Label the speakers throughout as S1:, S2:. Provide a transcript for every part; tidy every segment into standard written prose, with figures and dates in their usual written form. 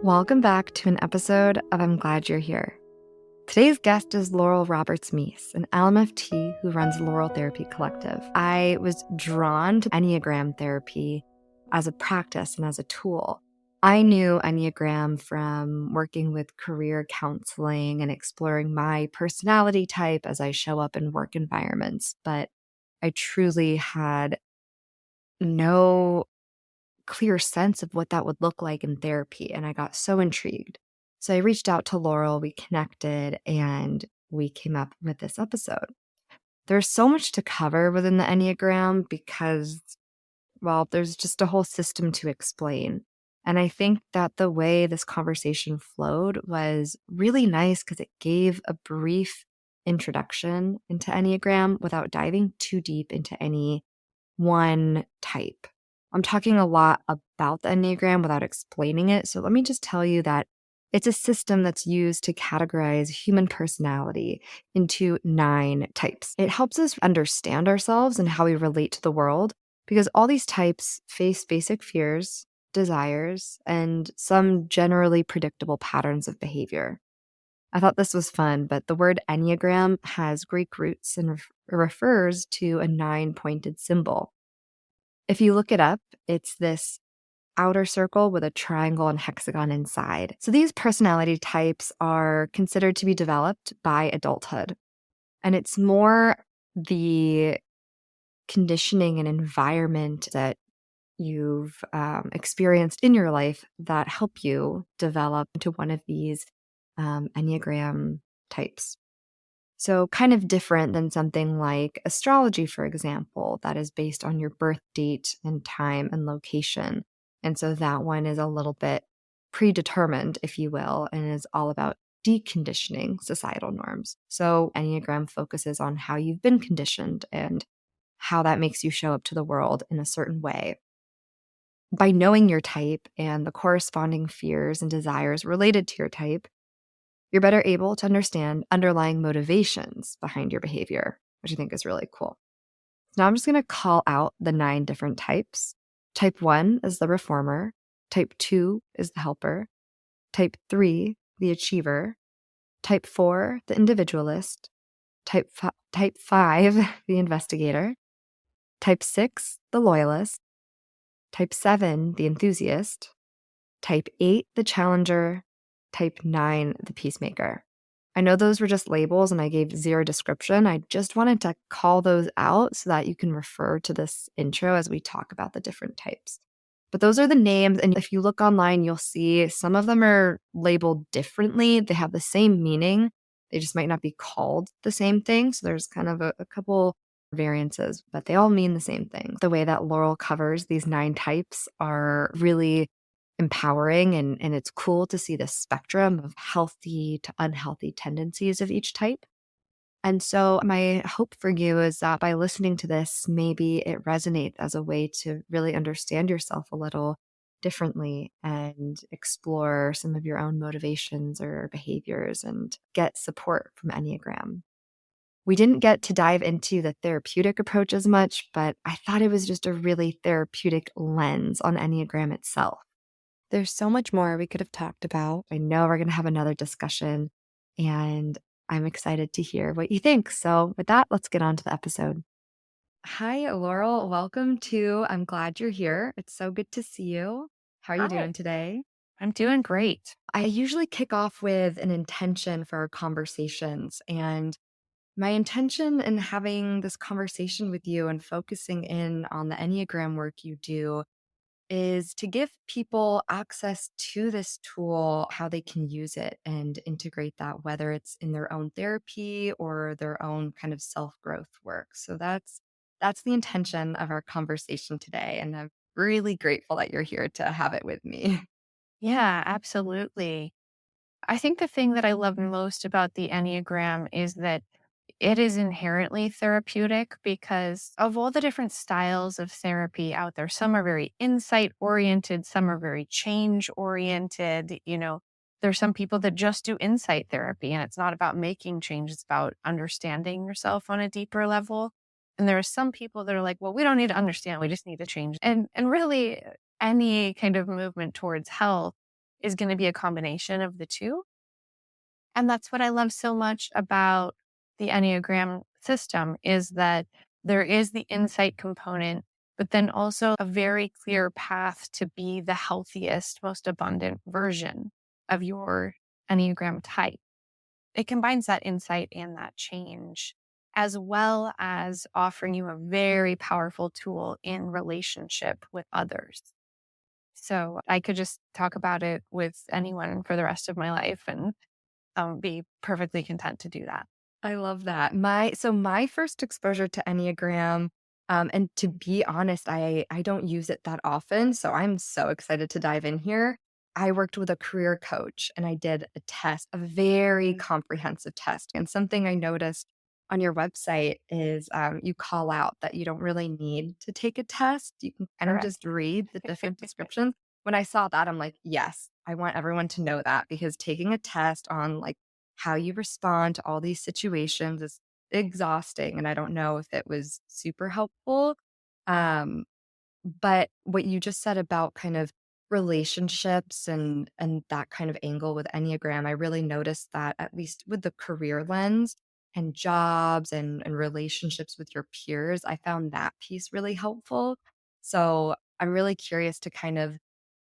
S1: Welcome back to an episode of I'm Glad You're Here. Today's guest is Laurel Roberts-Meese, an LMFT who runs Laurel Therapy Collective. I was drawn to Enneagram therapy as a practice and as a tool. I knew Enneagram from working with career counseling and exploring my personality type as I show up in work environments, but I truly had no clear sense of what that would look like in therapy, and I got so intrigued. So I reached out to Laurel, we connected, and we came up with this episode. There's so much to cover within the Enneagram because, well, there's just a whole system to explain. And I think that the way this conversation flowed was really nice because it gave a brief introduction into Enneagram without diving too deep into any one type. I'm talking a lot about the Enneagram without explaining it. So let me just tell you that it's a system that's used to categorize human personality into 9 types. It helps us understand ourselves and how we relate to the world because all these types face basic fears, desires, and some generally predictable patterns of behavior. I thought this was fun, but the word Enneagram has Greek roots and refers to a 9-pointed symbol. If you look it up, it's this outer circle with a triangle and hexagon inside. So these personality types are considered to be developed by adulthood. And it's more the conditioning and environment that you've experienced in your life that help you develop into one of these Enneagram types. So kind of different than something like astrology, for example, that is based on your birth date and time and location. And so that one is a little bit predetermined, if you will, and is all about deconditioning societal norms. So Enneagram focuses on how you've been conditioned and how that makes you show up to the world in a certain way. By knowing your type and the corresponding fears and desires related to your type, you're better able to understand underlying motivations behind your behavior, which I think is really cool. So now I'm just going to call out the 9 different types. Type 1 is the reformer. Type 2 is the helper. Type 3, the achiever. Type 4, the individualist. Type 5, the investigator. Type 6, the loyalist. Type 7, the enthusiast. Type 8, the challenger. Type 9, the peacemaker. I know those were just labels and I gave 0 description. I just wanted to call those out so that you can refer to this intro as we talk about the different types. But those are the names, and if you look online, you'll see some of them are labeled differently. They have the same meaning. They just might not be called the same thing. So there's kind of a couple variances, but they all mean the same thing. The way that Laurel covers these 9 types are really empowering, and it's cool to see the spectrum of healthy to unhealthy tendencies of each type. And so my hope for you is that by listening to this, maybe it resonates as a way to really understand yourself a little differently and explore some of your own motivations or behaviors and get support from Enneagram. We didn't get to dive into the therapeutic approach as much, but I thought it was just a really therapeutic lens on Enneagram itself. There's so much more we could have talked about. I know we're going to have another discussion, and I'm excited to hear what you think. So with that, let's get on to the episode. Hi, Laurel. Welcome to I'm Glad You're Here. It's so good to see you. How are you doing today?
S2: I'm doing great.
S1: I usually kick off with an intention for our conversations, and my intention in having this conversation with you and focusing in on the Enneagram work you do is to give people access to this tool, how they can use it and integrate that, whether it's in their own therapy or their own kind of self-growth work. So that's the intention of our conversation today. And I'm really grateful that you're here to have it with me.
S2: Yeah, absolutely. I think the thing that I love most about the Enneagram is that it is inherently therapeutic because of all the different styles of therapy out there. Some are very insight oriented, some are very change oriented. There's some people that just do insight therapy and it's not about making change, it's about understanding yourself on a deeper level. And there are some people that are like, well, we don't need to understand, we just need to change. And really any kind of movement towards health is going to be a combination of the two. And that's what I love so much about the Enneagram system is that there is the insight component, but then also a very clear path to be the healthiest, most abundant version of your Enneagram type. It combines that insight and that change, as well as offering you a very powerful tool in relationship with others. So I could just talk about it with anyone for the rest of my life and be perfectly content to do that.
S1: I love that. My first exposure to Enneagram, and to be honest, I don't use it that often, so I'm so excited to dive in here. I worked with a career coach and I did a test, a very comprehensive test. And something I noticed on your website is you call out that you don't really need to take a test. You can kind of just
S2: Correct.
S1: read the different descriptions. When I saw that, I'm like, yes, I want everyone to know that because taking a test on like how you respond to all these situations is exhausting, and I don't know if it was super helpful. Um, but what you just said about kind of relationships and that kind of angle with Enneagram, I really noticed that at least with the career lens and jobs and relationships with your peers, I found that piece really helpful. So I'm really curious to kind of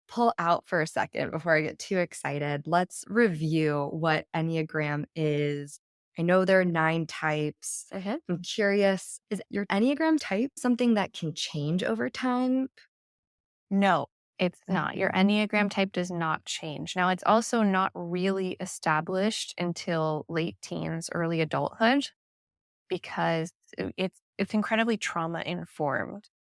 S1: pull out for a second before I get too excited. Let's review what Enneagram is. I know there are 9 types.
S2: Mhm.
S1: I'm curious, is your Enneagram type something that can change over time?
S2: No, it's not. Your
S1: Okay.
S2: Enneagram type does not change. Now, it's also not really established until late teens, early adulthood, because it's incredibly trauma informed.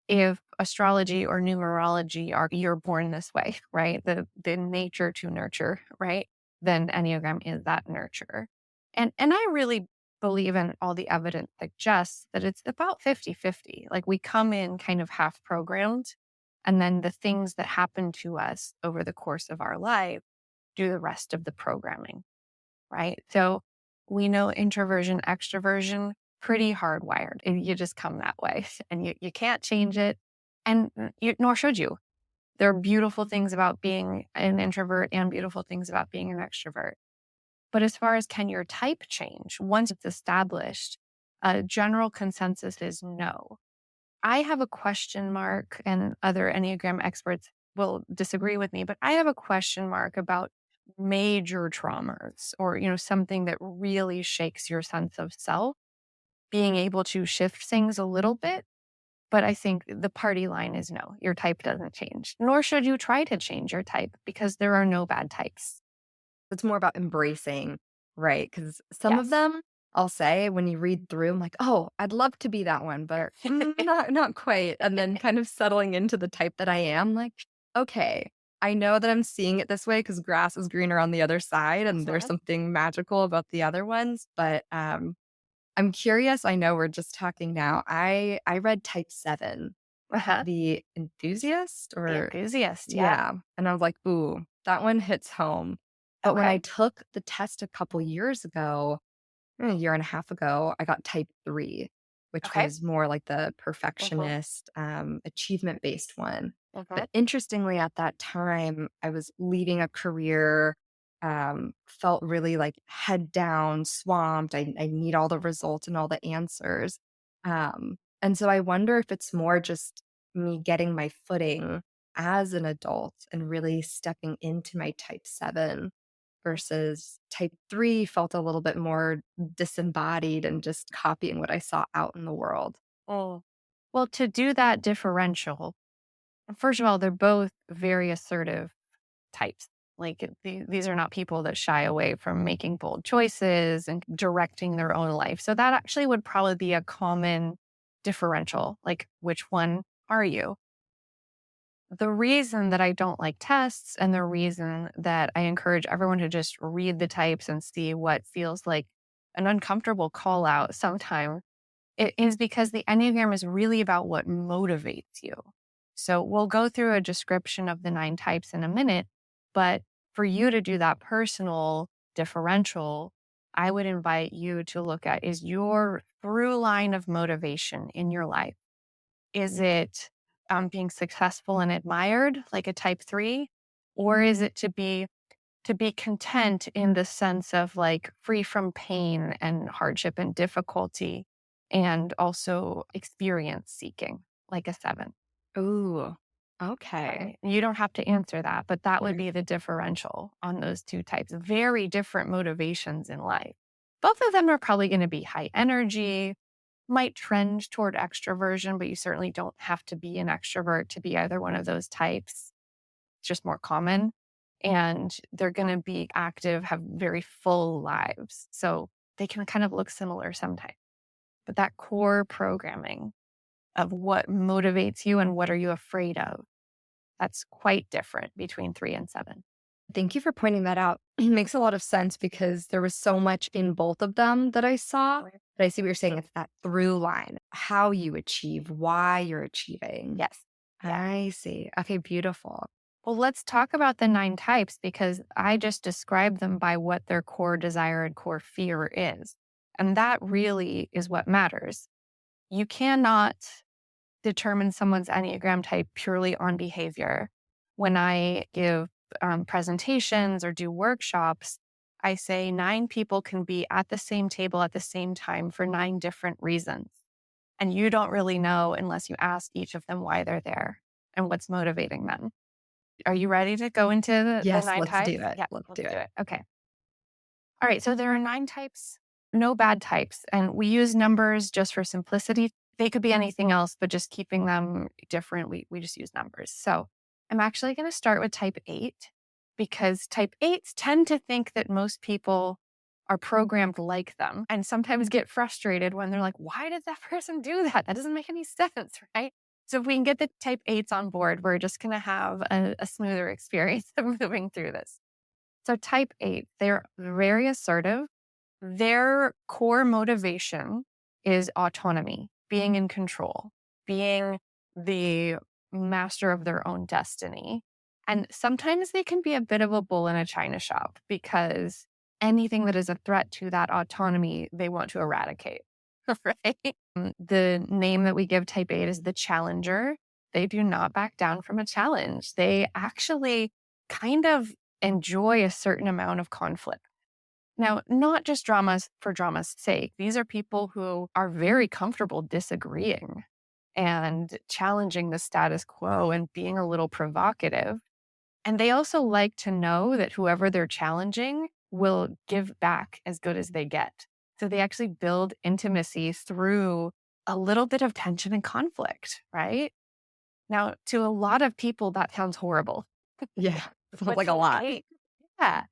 S2: If astrology or numerology are you're born this way, right? The nature to nurture, right? Then Enneagram is that nurture. And I really believe in all the evidence suggests that it's about 50-50. Like we come in kind of half programmed, and then the things that happen to us over the course of our life do the rest of the programming, right? So we know introversion, extroversion, pretty hardwired. And you just come that way and you can't change it. And nor should you. There are beautiful things about being an introvert and beautiful things about being an extrovert. But as far as can your type change once it's established, a general consensus is no. I have a question mark, and other Enneagram experts will disagree with me, but I have a question mark about major traumas or, something that really shakes your sense of self, being able to shift things a little bit. But I think the party line is no, your type doesn't change, nor should you try to change your type because there are no bad types.
S1: It's more about embracing, right? Because some of
S2: Yes.
S1: them, I'll say when you read through, I'm like, "Oh, I'd love to be that one, but not quite." And then kind of settling into the type that I am, like, "Okay, I know that I'm seeing it this way because grass is greener on the other side, and there's
S2: Mhm.
S1: something magical about the other ones." But, I'm curious, I know we're just talking now. I read type 7,
S2: Uh-huh.
S1: the enthusiast
S2: The
S1: or
S2: enthusiast. Yeah.
S1: yeah, and I was like, "Ooh, that one hits home." But when I
S2: Okay.
S1: took the test a couple years ago, a year and a half ago, I got type 3, which
S2: Okay.
S1: was more like the
S2: Mhm.
S1: perfectionist, achievement-based one.
S2: Mhm.
S1: But interestingly, at that time, I was leaving a career, felt really like head down, swamped. I need all the results and all the answers. And so I wonder if it's more just me getting my footing as an adult and really stepping into my type 7 versus type 3 felt a little bit more disembodied and just copying what I saw out in the world.
S2: Mm. Well, to do that differential, first of all, they're both very assertive types. Like these are not people that shy away from making bold choices and directing their own life. So that actually would probably be a common differential. Like, which one are you? The reason that I don't like tests and the reason that I encourage everyone to just read the types and see what feels like an uncomfortable call out sometime it is because the Enneagram is really about what motivates you. So we'll go through a description of the 9 types in a minute, but for you to do that personal differential, I would invite you to look at is your through line of motivation in your life. Is it being successful and admired like a type 3? Or is it to be content in the sense of like free from pain and hardship and difficulty and also experience seeking, like a 7?
S1: Ooh, okay.
S2: Right. You don't have to answer that, but that would
S1: Mhm.
S2: be the differential on those two types. Very different motivations in life. Both of them are probably going to be high energy, might trend toward extroversion, but you certainly don't have to be an extrovert to be either one of those types. It's just more common. And they're going to be active, have very full lives. So they can kind of look similar sometimes. But that core programming of what motivates you and what are you afraid of, that's quite different between 3 and 7.
S1: Thank you for pointing that out. It makes a lot of sense because there was so much in both of them that I saw.
S2: Right.
S1: But I see what you're saying. It's that through line, how you achieve, why you're achieving.
S2: Yes. Yeah.
S1: I see. Okay, beautiful.
S2: Well, let's talk about the 9 types because I just described them by what their core desire and core fear is. And that really is what matters. You cannot determine someone's Enneagram type purely on behavior. When I give presentations or do workshops, I say 9 people can be at the same table at the same time for 9 different reasons. And you don't really know unless you ask each of them why they're there and what's motivating them. Are you ready to go into the
S1: Yes,
S2: 9
S1: let's do
S2: types?
S1: it.
S2: Yeah,
S1: Let's do
S2: let's do
S1: it.
S2: it. Okay. All right. So there are 9 types, no bad types. And we use numbers just for simplicity. They could be anything else, but just keeping them different, we just use numbers. So I'm actually going to start with type 8 because type 8s tend to think that most people are programmed like them and sometimes get frustrated when they're like, why did that person do that? That doesn't make any sense, right? So if we can get the type 8s on board, we're just going to have a smoother experience of moving through this. So type 8, they're very assertive. Their core motivation is autonomy, being in control, being the master of their own destiny. And sometimes they can be a bit of a bull in a china shop because anything that is a threat to that autonomy, they want to eradicate. Right? The name that we give type 8 is the challenger. They do not back down from a challenge. They actually kind of enjoy a certain amount of conflict. Now, not just dramas for drama's sake. These are people who are very comfortable disagreeing and challenging the status quo and being a little provocative. And they also like to know that whoever they're challenging will give back as good as they get. So they actually build intimacy through a little bit of tension and conflict, right? Now, to a lot of people, that sounds horrible.
S1: Yeah, sounds
S2: But
S1: like a
S2: to an
S1: lot.
S2: 8, yeah.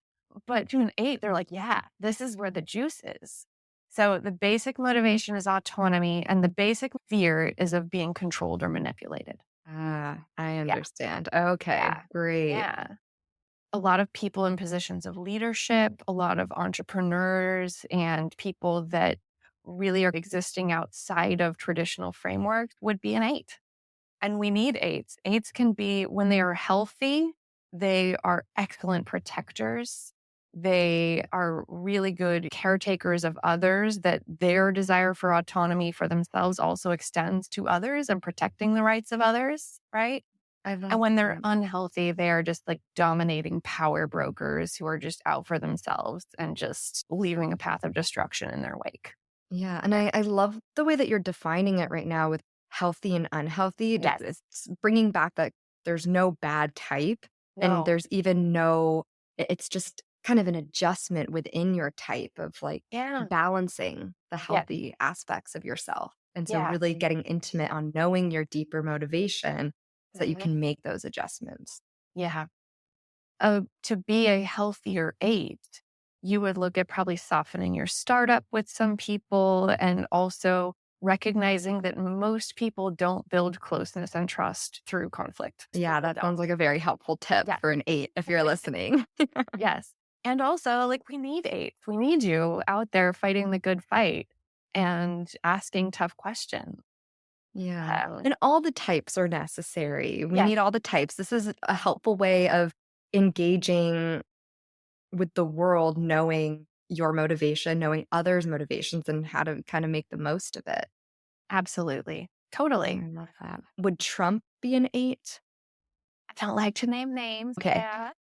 S2: But to an 8, they're like, yeah, this is where the juice is. So the basic motivation is autonomy, and the basic fear is of being controlled or manipulated.
S1: Ah, I
S2: Yeah,
S1: understand. Okay,
S2: yeah,
S1: great.
S2: yeah. A lot of people in positions of leadership, a lot of entrepreneurs, and people that really are existing outside of traditional frameworks would be an 8. And we need 8s. 8s can be, when they are healthy, they are excellent protectors. They are really good caretakers of others, that their desire for autonomy for themselves also extends to others and protecting the rights of others, right?
S1: I
S2: And
S1: love
S2: when they're
S1: that.
S2: unhealthy, they are just like dominating power brokers who are just out for themselves and just leaving a path of destruction in their wake.
S1: Yeah, and
S2: Yeah.
S1: I love the way that you're defining it right now with healthy and unhealthy.
S2: Yes.
S1: It's bringing back that there's no bad type, and
S2: No.
S1: there's even no it's just kind of an adjustment within your type of, like,
S2: Yeah.
S1: balancing the
S2: Yes.
S1: healthy aspects of yourself. And so
S2: Yeah.
S1: really getting intimate on knowing your deeper motivation so that you
S2: Mhm.
S1: can make those adjustments.
S2: Yeah. To be a healthier 8, you would look at probably softening your startup with some people and also recognizing that most people don't build closeness and trust through conflict.
S1: Yeah,
S2: People
S1: that
S2: don't.
S1: sounds like a very helpful tip
S2: Yes.
S1: for an 8 if you're listening.
S2: Yes. And also, like, we need 8s. We need you out there fighting the good fight and asking tough questions.
S1: Yeah.
S2: Um,
S1: And all the types are necessary. We
S2: yes.
S1: need all the types. This is a helpful way of engaging with the world, knowing your motivation, knowing others' motivations, and how to kind of make the most of it.
S2: Absolutely. Totally.
S1: I love that. Would Trump be an 8?
S2: I don't like to name names.
S1: Okay.
S2: Yeah.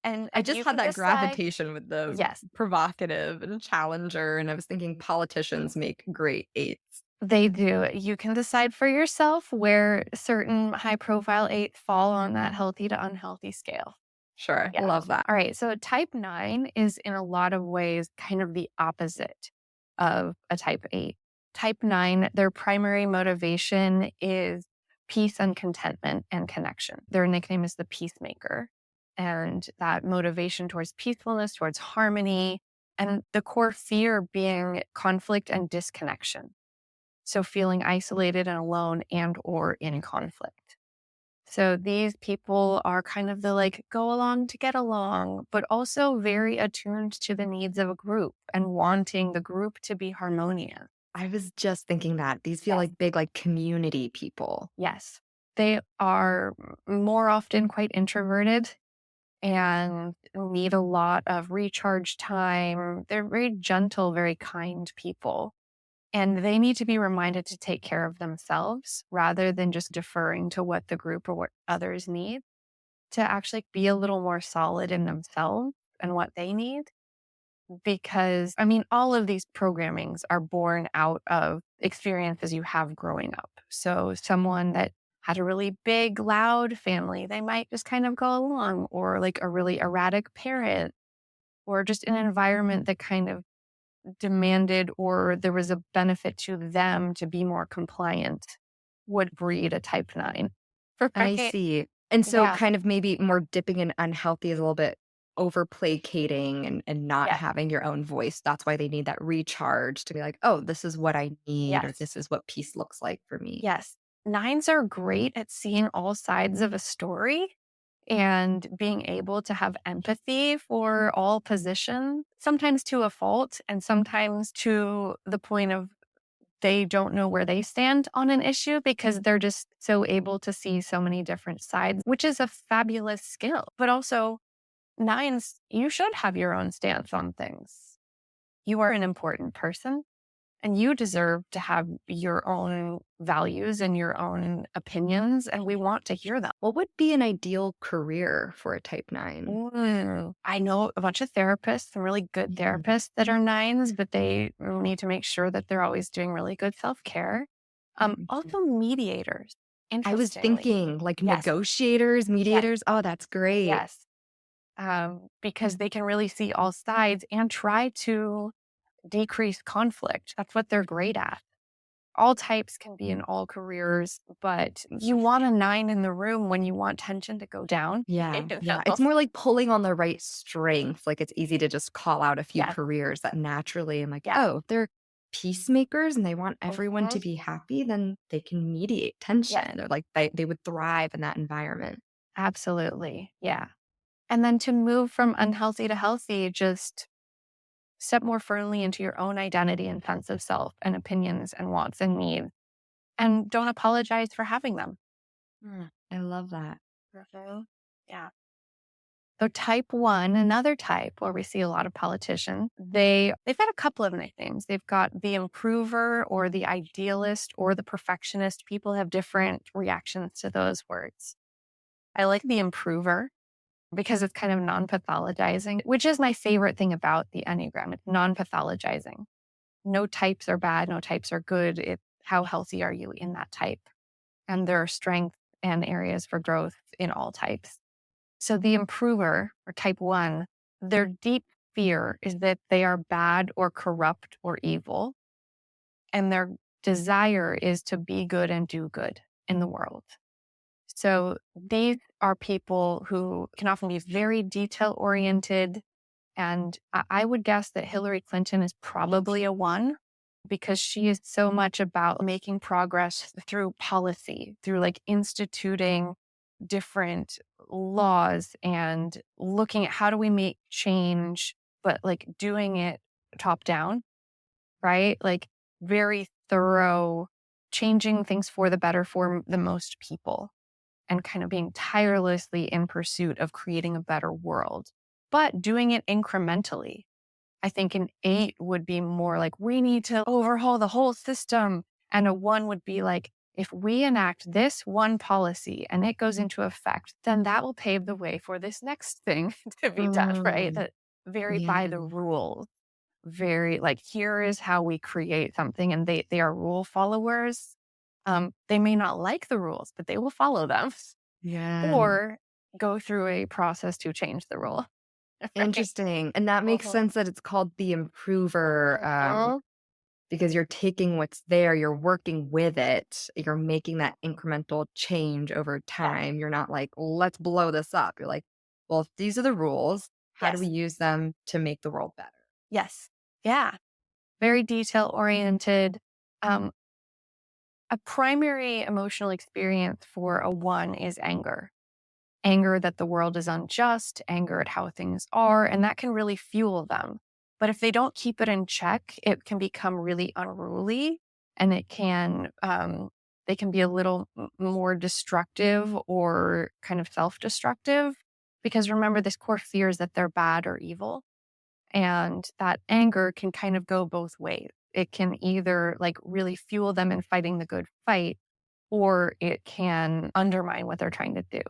S2: And
S1: I
S2: and
S1: just
S2: you
S1: had
S2: can
S1: that
S2: decide.
S1: gravitation with the
S2: Yes,
S1: provocative and challenger, and I was thinking politicians make great eights.
S2: they do. You can decide for yourself where certain high profile eights fall on that healthy to unhealthy scale.
S1: Sure,
S2: Yeah.
S1: love that.
S2: All right. So type 9 is in a lot of ways kind of the opposite of a type 8. Type 9, their primary motivation is peace and contentment and connection. Their nickname is the peacemaker. And that motivation towards peacefulness, towards harmony, and the core fear being conflict and disconnection. So feeling isolated and alone and or in conflict. So these people are kind of the like go along to get along, but also very attuned to the needs of a group and wanting the group to be harmonious.
S1: I was just thinking that these feel
S2: Yes.
S1: like big, like community people.
S2: Yes. They are more often quite introverted and need a lot of recharge time. They're very gentle, very kind people. And they need to be reminded to take care of themselves rather than just deferring to what the group or what others need, to actually be a little more solid in themselves and what they need. Because, I mean, all of these programmings are born out of experiences you have growing up. So, someone that had a really big, loud family, they might just kind of go along, or like a really erratic parent, or just an environment that kind of demanded or there was a benefit to them to be more compliant would breed a type 9.
S1: I
S2: Right.
S1: see. And so
S2: Yeah.
S1: kind of maybe more dipping in unhealthy is a little bit over placating and not
S2: Yes.
S1: having your own voice. That's why they need that recharge to be like, oh, this is what I need, or
S2: Yes.
S1: this is what peace looks like for me.
S2: Yes. Nines are great at seeing all sides of a story and being able to have empathy for all positions, sometimes to a fault and sometimes to the point of they don't know where they stand on an issue because they're just so able to see so many different sides, which is a fabulous skill. But also, nines, you should have your own stance on things. You are an important person. And you deserve to have your own values and your own opinions, and we want to hear them.
S1: What would be an ideal career for a type 9?
S2: I know a bunch of therapists, some really good therapists that are nines, but they need to make sure that they're always doing really good self care. Also, mediators,
S1: I was
S2: interestingly.
S1: thinking like
S2: Yes,
S1: negotiators,
S2: yes,
S1: mediators. Oh, that's great.
S2: yes. Because they can really see all sides and try to decrease conflict. That's what they're great at. All types can be in all careers, but you want a 9 in the room when you want tension to go down.
S1: Yeah,
S2: You
S1: yeah.
S2: know?
S1: It's more like pulling on the right strength. Like it's easy to just call out a few
S2: Yes,
S1: careers that naturally I'm like,
S2: yes.
S1: oh, if they're peacemakers and they want everyone to
S2: Mhm.
S1: be happy, then they can mediate
S2: Yes,
S1: tension or like they would thrive in that environment.
S2: absolutely. Yeah. And then to move from unhealthy to healthy, just step more firmly into your own identity and sense of self and opinions and wants and needs. And don't apologize for having them.
S1: I love that.
S2: Mhm. Yeah. So type 1, another type where we see a lot of politicians, they've got a couple of nicknames. They've got the improver or the idealist or the perfectionist. People have different reactions to those words. I like the improver because it's kind of non-pathologizing, which is my favorite thing about the Enneagram. It's non-pathologizing. No types are bad, no types are good. It's how healthy are you in that type? And there are strengths and areas for growth in all types. So the improver or type 1, their deep fear is that they are bad or corrupt or evil. And their desire is to be good and do good in the world. So these are people who can often be very detail oriented. And I would guess that Hillary Clinton is probably a 1 because she is so much about making progress through policy, through like instituting different laws and looking at how do we make change, but like doing it top down, right? Like very thorough, changing things for the better for the most people and kind of being tirelessly in pursuit of creating a better world, but doing it incrementally. I think an 8 would be more like, we need to overhaul the whole system. And a 1 would be like, if we enact this one policy and it goes into effect, then that will pave the way for this next thing to be done, right?
S1: Mm,
S2: That very by
S1: yeah.
S2: the rules, very like here is how we create something, and they are rule followers. They may not like the rules, but they will follow them
S1: Yeah.
S2: or go through a process to change the rule. Right.
S1: Interesting. And that makes
S2: Mhm.
S1: sense that it's called the improver,
S2: Mhm.
S1: because you're taking what's there, you're working with it, you're making that incremental change over
S2: Yes.
S1: time. You're not like, let's blow this up. You're like, well, if these are the rules. How do we
S2: Yes.
S1: use them to make the world better?
S2: Yes. Yeah. Very detail oriented. Um, a primary emotional experience for a one is anger. Anger that the world is unjust, anger at how things are, and that can really fuel them. But if they don't keep it in check, it can become really unruly, and they can be a little more destructive or kind of self-destructive. Because remember, this core fear is that they're bad or evil. And that anger can kind of go both ways. It can either like really fuel them in fighting the good fight, or it can undermine what they're trying to do.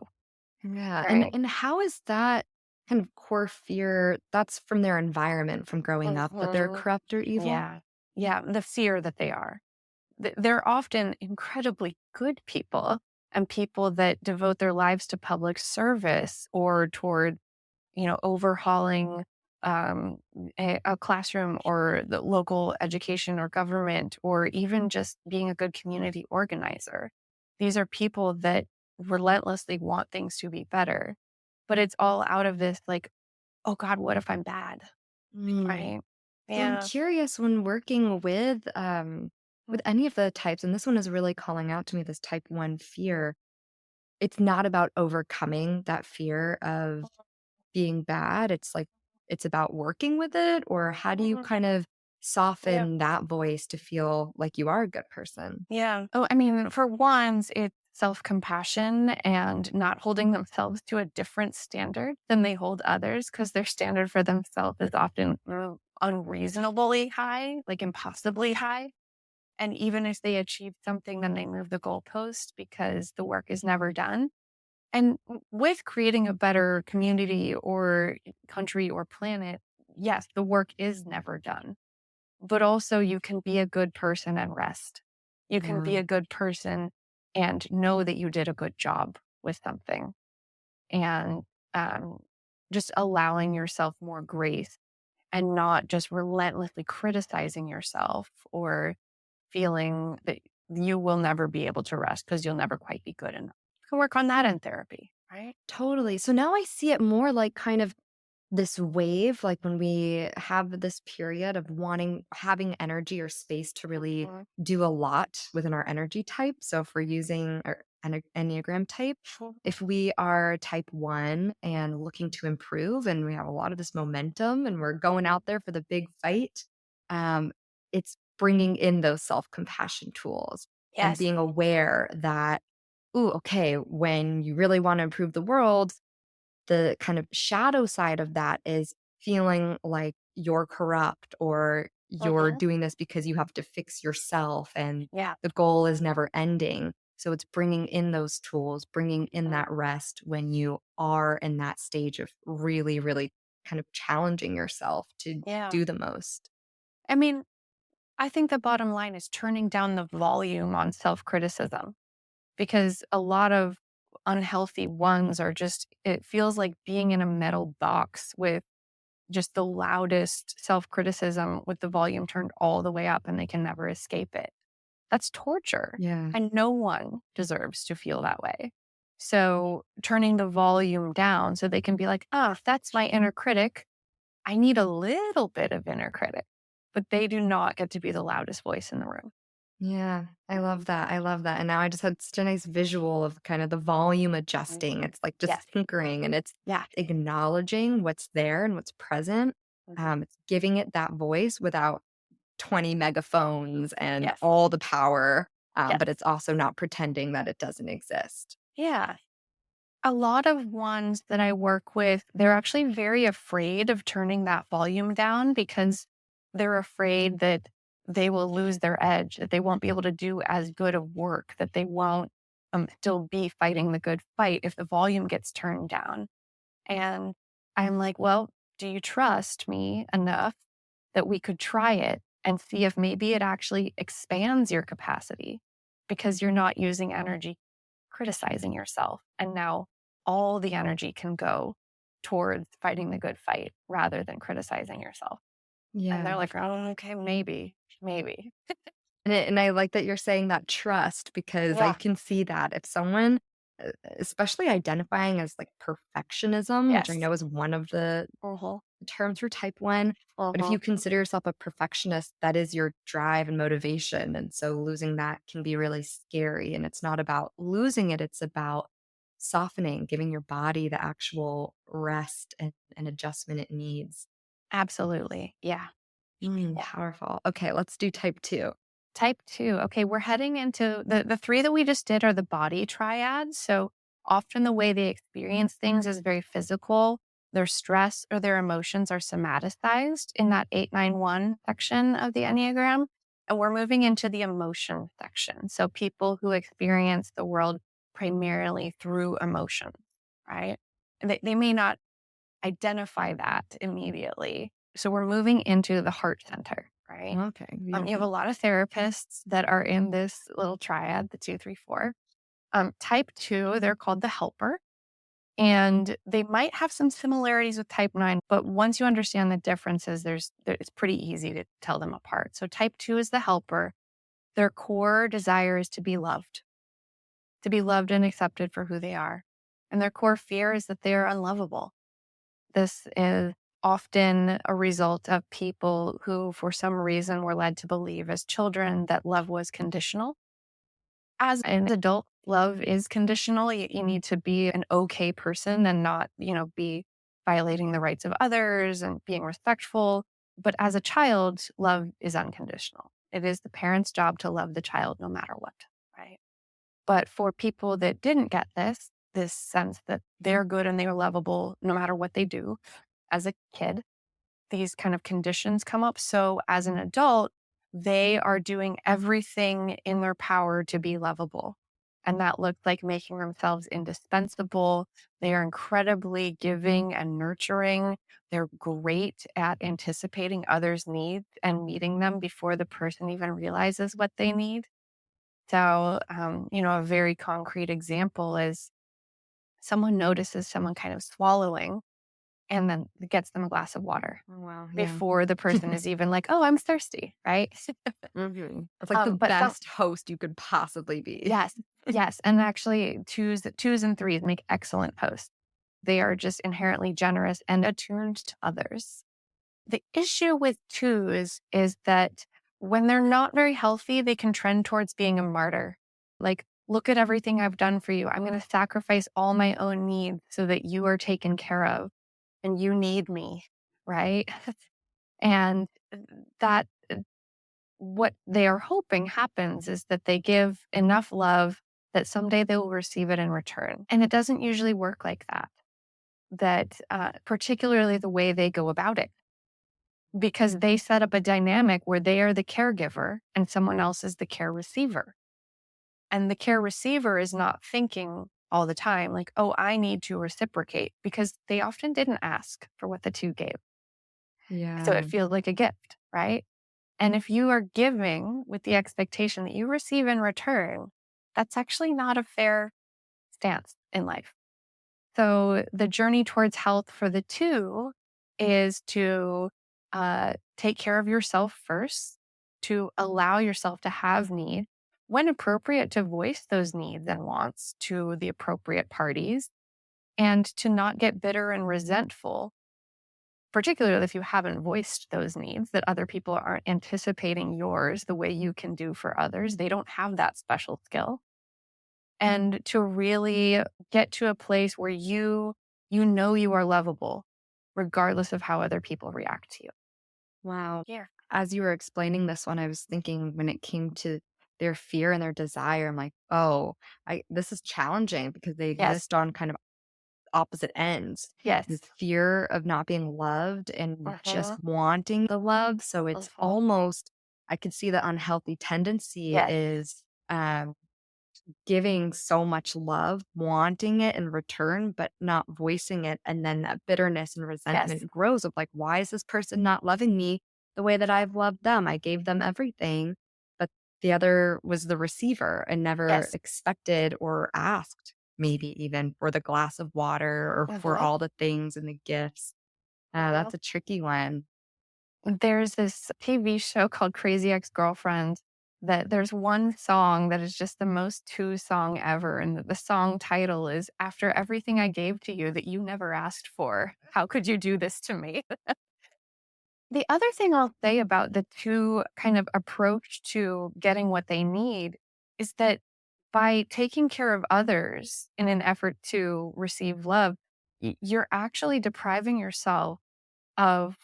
S1: Yeah. And
S2: Right.
S1: and how is that kind of core fear that's from their environment from growing up that they're
S2: Mhm.
S1: corrupt or evil?
S2: Yeah. Yeah. The fear that they are. They're often incredibly good people and people that devote their lives to public service or toward, overhauling a classroom or the local education or government, or even just being a good community organizer. These are people that relentlessly want things to be better, but it's all out of this like, oh God, what if I'm bad?
S1: Mm.
S2: Right.
S1: So I'm
S2: Yeah.
S1: curious when working with any of the types, and this one is really calling out to me, this type 1 fear. It's not about overcoming that fear of being bad. It's like it's about working with it, or how do you
S2: Mhm.
S1: kind of
S2: Yeah.
S1: soften that voice to feel like you are a good person?
S2: Yeah. Oh, I mean, for ones, it's self compassion and not holding themselves to a different standard than they hold others, because their standard for themselves is often unreasonably high, like impossibly high. And even if they achieve something, then they move the goalpost because the work is never done. And with creating a better community or country or planet, yes, the work is never done, but also you can be a good person and rest. You can
S1: Yeah.
S2: be a good person and know that you did a good job with something, and um, just allowing yourself more grace and not just relentlessly criticizing yourself or feeling that you will never be able to rest because you'll never quite be good enough. You can work on that in therapy, right?
S1: Totally. So now I see it more like kind of this wave, like when we have this period of having energy or space to really
S2: Mhm.
S1: do a lot within our energy type. So if we're using our Enneagram type, if we are type 1 and looking to improve and we have a lot of this momentum and we're going out there for the big fight, um, it's bringing in those self-compassion tools and
S2: Yes.
S1: being aware that, ooh, okay, when you really want to improve the world, the kind of shadow side of that is feeling like you're corrupt or you're
S2: Mhm.
S1: doing this because you have to fix yourself and
S2: Yeah.
S1: the goal is never ending. So it's bringing in those tools, bringing in
S2: Mhm.
S1: that rest when you are in that stage of really, really kind of challenging yourself to
S2: Yeah.
S1: do the most.
S2: I mean, I think the bottom line is turning down the volume on self criticism, because a lot of unhealthy ones are just, it feels like being in a metal box with just the loudest self criticism with the volume turned all the way up and they can never escape it. That's torture.
S1: Yeah.
S2: And no one deserves to feel that way. So turning the volume down so they can be like, oh, that's my inner critic. I need a little bit of inner critic, but they do not get to be the loudest voice in the room.
S1: Yeah, I love
S2: Mhm.
S1: that. I love that. And now I just had such a nice visual of kind of the volume
S2: Mhm.
S1: adjusting. It's like just
S2: Yes.
S1: tinkering and it's
S2: Yeah.
S1: acknowledging what's there and what's present.
S2: Mhm.
S1: It's giving it that voice without 20 megaphones and
S2: Yes.
S1: all the power.
S2: Yes.
S1: But it's also not pretending that it doesn't exist.
S2: Yeah. A lot of ones that I work with, they're actually very afraid of turning that volume down because they're afraid that they will lose their edge, that they won't be able to do as good of work, that they won't still be fighting the good fight if the volume gets turned down. And I'm like, well, do you trust me enough that we could try it and see if maybe it actually expands your capacity because you're not using energy criticizing yourself. And now all the energy can go towards fighting the good fight rather than criticizing yourself. And they're
S1: Yeah.
S2: like, oh, okay, maybe, maybe.
S1: And I like that you're saying that trust because I
S2: Yeah.
S1: can see that if someone, especially identifying as like perfectionism, which I
S2: Yes.
S1: know is one of the
S2: Uh-huh.
S1: terms for type 1, but if
S2: Uh-huh.
S1: you consider yourself a perfectionist, that is your drive and motivation. And so losing that can be really scary. And it's not about losing it, it's about softening, giving your body the actual rest and adjustment it needs.
S2: Absolutely. Yeah. Yeah.
S1: Powerful. Okay, let's do type 2.
S2: Type 2. Okay, we're heading into the 3 that we just did are the body triads. So often the way they experience things is very physical. Their stress or their emotions are somaticized in that 891 section of the Enneagram. And we're moving into the emotion section. So people who experience the world primarily through emotions, right? And they may not identify that immediately. So we're moving into the heart center, right?
S1: Okay. Yeah.
S2: You have a lot of therapists that are in this little triad, the 2, 3, 4. Type 2, they're called the helper. And they might have some similarities with type 9, but once you understand the differences, it's pretty easy to tell them apart. So type 2 is the helper. Their core desire is to be loved and accepted for who they are. And their core fear is that they are unlovable. This is often a result of people who, for some reason, were led to believe as children that love was conditional. As an adult, love is conditional. You need to be an okay person and not, be violating the rights of others and being respectful. But as a child, love is unconditional. It is the parent's job to love the child no matter what, right? But for people that didn't get this sense that they're good and they're lovable no matter what they do, as a kid, these kind of conditions come up. So as an adult, they are doing everything in their power to be lovable. And that looks like making themselves indispensable. They are incredibly giving and nurturing. They're great at anticipating others' needs and meeting them before the person even realizes what they need. So, a very concrete example is someone notices someone kind of swallowing and then gets them a glass of water
S1: Oh, wow. Yeah.
S2: before the person is even like, "Oh, I'm thirsty," right?
S1: It's like the
S2: But some
S1: best host you could possibly be.
S2: yes, yes, and actually twos and threes make excellent hosts. They are just inherently generous and attuned to others. The issue with twos is that when they're not very healthy, they can trend towards being a martyr. Like, look at everything I've done for you. I'm going to sacrifice all my own needs so that you are taken care of and you need me, right? And that what they are hoping happens is that they give enough love that someday they will receive it in return. And it doesn't usually work like that, particularly the way they go about it, because they set up a dynamic where they are the caregiver and someone else is the care receiver. And the care receiver is not thinking all the time, like, oh, I need to reciprocate, because they often didn't ask for what the two gave. So
S1: Yeah.
S2: it feels like a gift, right? And if you are giving with the expectation that you receive in return, that's actually not a fair stance in life. So the journey towards health for the two is to take care of yourself first, to allow yourself to have need, when appropriate, to voice those needs and wants to the appropriate parties, and to not get bitter and resentful, particularly if you haven't voiced those needs, that other people aren't anticipating yours the way you can do for others. They don't have that special skill. And to really get to a place where you know you are lovable, regardless of how other people react to you.
S1: Wow.
S2: Yeah.
S1: As you were explaining this one, I was thinking when it came to their fear and their desire, I'm like, oh, this is challenging because they
S2: Yes.
S1: exist on kind of opposite ends. This
S2: Yes.
S1: fear of not being loved and just
S2: Uh-huh.
S1: wanting the love. So it's
S2: Uh-huh.
S1: almost I could see the unhealthy tendency
S2: Yes.
S1: is giving so much love, wanting it in return, but not voicing it. And then that bitterness and
S2: Yes.
S1: resentment grows of like, why is this person not loving me the way that I've loved them? I gave them everything, but the other was the receiver and never
S2: Yes.
S1: expected or asked, maybe even for the glass of water or for
S2: Mhm.
S1: all the things and the gifts.
S2: Mhm.
S1: That's a tricky one.
S2: There's this TV show called Crazy Ex-Girlfriend that there's one song that is just the most two song ever. And the song title is After Everything I Gave to You That You Never Asked For, How Could You Do This to Me? The other thing I'll say about the two kind of approach to getting what they need is that by taking care of others in an effort to receive love, you're actually depriving yourself of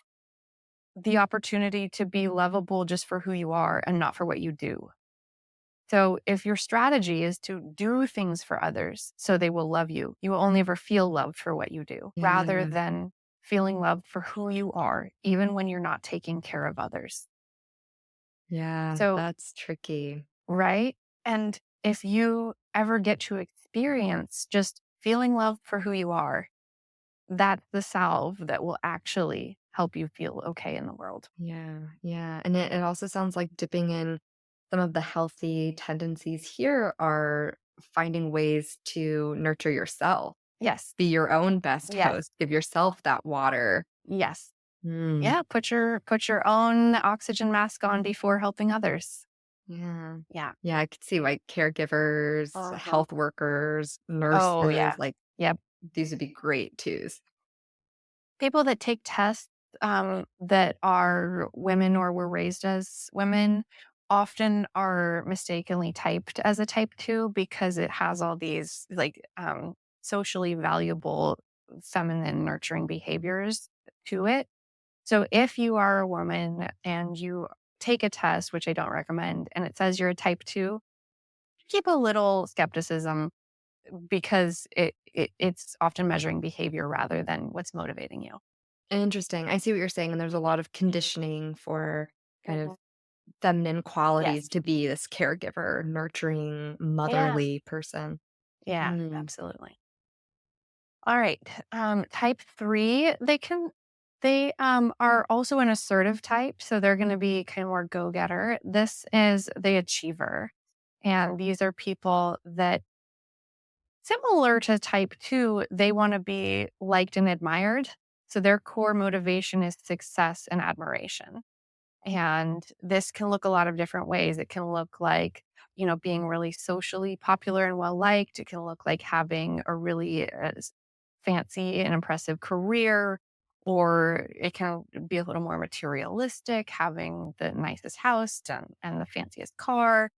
S2: the opportunity to be lovable just for who you are and not for what you do. So if your strategy is to do things for others so they will love you, you will only ever feel loved for what you do rather
S1: Yeah.
S2: than feeling loved for who you are, even when you're not taking care of others.
S1: Yeah.
S2: So,
S1: That's tricky.
S2: right? And if you ever get to experience just feeling loved for who you are, that's the salve that will actually help you feel okay in the world.
S1: Yeah, yeah, and it also sounds like dipping in some of the healthy tendencies here are finding ways to nurture yourself,
S2: Yes.
S1: be your own best
S2: Yes.
S1: host, give yourself that water.
S2: Yes.
S1: Mm,
S2: Yeah, put your own oxygen mask on before helping others.
S1: yeah.
S2: Yeah.
S1: Yeah, I could see, like, caregivers,
S2: Uh-huh.
S1: health workers,
S2: Oh,
S1: nurses,
S2: yeah.
S1: like,
S2: Yep.
S1: these would be great twos.
S2: People that take tests, that are women or were raised as women often are mistakenly typed as a type 2 because it has all these, like, socially valuable feminine nurturing behaviors to it. So if you are a woman and you take a test, which I don't recommend, and it says you're a type 2, keep a little skepticism because it's often measuring behavior rather than what's motivating you.
S1: Interesting, I see what you're saying, and there's a lot of conditioning for kind of
S2: Mhm.
S1: feminine
S2: Yes.
S1: qualities to be this caregiver, nurturing,
S2: Yeah.
S1: motherly person.
S2: Yeah,
S1: Mm.
S2: absolutely. All right. Type 3, they are also an assertive type, so they're going to be kind of more go-getter. This is the achiever. And these are people that, similar to type 2, they want to be liked and admired. So their core motivation is success and admiration. And this can look a lot of different ways. It can look like, being really socially popular and well liked. It can look like having a really fancy and impressive career, or it can be a little more materialistic, having the nicest house and the fanciest car.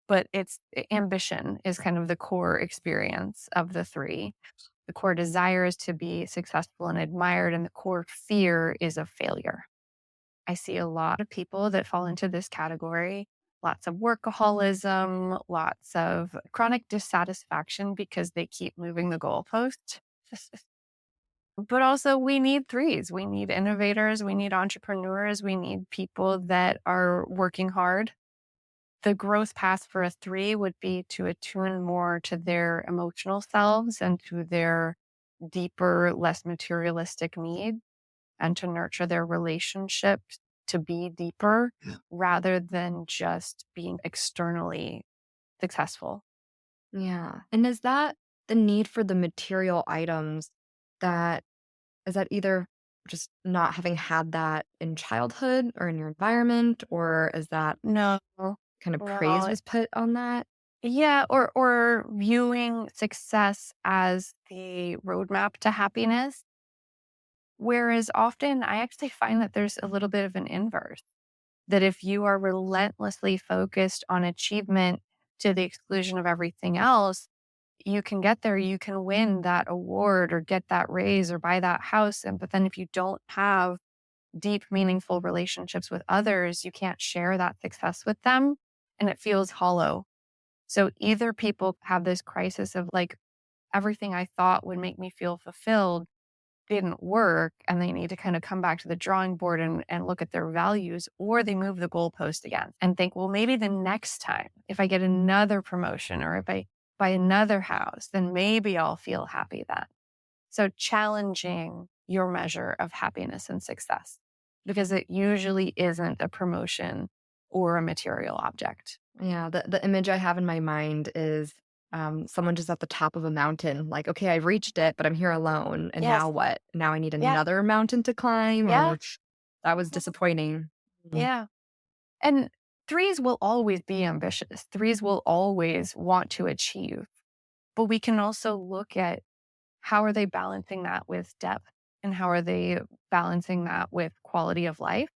S2: But it's ambition is kind of the core experience of the three. The core desire is to be successful and admired, and the core fear is of failure. I see a lot of people that fall into this category. Lots of workaholism, lots of chronic dissatisfaction because they keep moving the goalpost. But also, we need threes. We need innovators. We need entrepreneurs. We need people that are working hard. The growth path for a three would be to attune more to their emotional selves and to their deeper, less materialistic needs and to nurture their relationships to be deeper rather than just being externally successful.
S1: Yeah, and is that the need for the material items that is that either just not having had that in childhood or in your environment, or is that
S2: No,
S1: kind of praise
S2: no.
S1: was put on that?
S2: Yeah, or viewing success as the roadmap to happiness. Whereas often I actually find that there's a little bit of an inverse. That if you are relentlessly focused on achievement to the exclusion of everything else, you can get there, you can win that award or get that raise or buy that house. But then if you don't have deep, meaningful relationships with others, you can't share that success with them and it feels hollow. So either people have this crisis of like, everything I thought would make me feel fulfilled didn't work and they need to kind of come back to the drawing board and look at their values, or they move the goalpost again and think, well, maybe the next time, if I get another promotion or if I buy another house, then maybe I'll feel happy then. So challenging your measure of happiness and success, because it usually isn't a promotion or a material object.
S1: Yeah, the image I have in my mind is someone just at the top of a mountain, like, okay, I've reached it, but I'm here alone. And
S2: Yes.
S1: now what? Now I need
S2: Yeah.
S1: another mountain to climb,
S2: Yeah.
S1: or that was disappointing. Mm.
S2: Yeah. And threes will always be ambitious. Threes will always want to achieve. But we can also look at how are they balancing that with depth, and how are they balancing that with quality of life?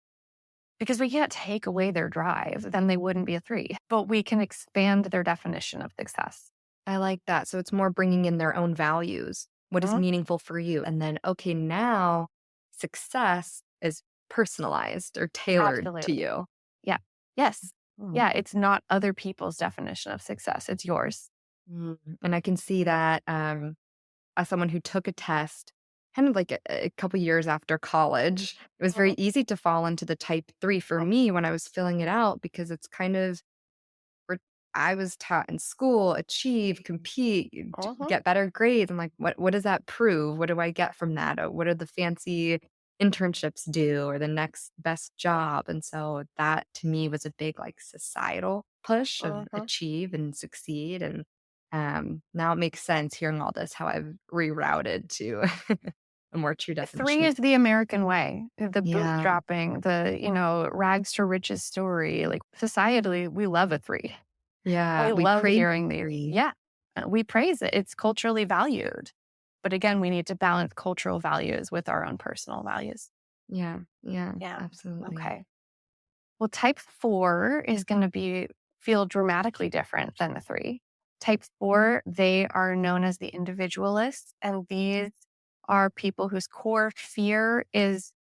S2: Because we can't take away their drive, then they wouldn't be a three, but we can expand their definition of success.
S1: I like that. So it's more bringing in their own values. What is
S2: Mhm.
S1: meaningful for you? And then, okay, now success is personalized or tailored to
S2: Absolutely.
S1: you.
S2: Yeah. Yes.
S1: Mm.
S2: Yeah. It's not other people's definition of success. It's yours.
S1: Mm. And I can see that as someone who took a test kind of like a couple years after college, it was very
S2: Mhm.
S1: easy to fall into the type 3 for me when I was filling it out, because it's kind of where I was taught in school, achieve, compete,
S2: Mhm.
S1: get better grades. I'm like, what does that prove? What do I get from that? What do the fancy internships do, or the next best job? And so that to me was a big like societal push of
S2: Mhm.
S1: achieve and succeed. And now it makes sense hearing all this, how I've rerouted to a more true
S2: Three
S1: definition.
S2: is the American way, the
S1: Yeah.
S2: bootstrapping, rags to riches story. Like societally, we love a three.
S1: Yeah.
S2: We
S1: We
S2: love
S1: praise
S2: hearing these.
S1: three.
S2: Yeah. We praise it. It's culturally valued. But again, we need to balance cultural values with our own personal values.
S1: Yeah. Yeah.
S2: Yeah.
S1: Absolutely.
S2: Okay. Well, type four is going to feel dramatically different than the three. Type four, they are known as the individualists, and these are people whose core fear is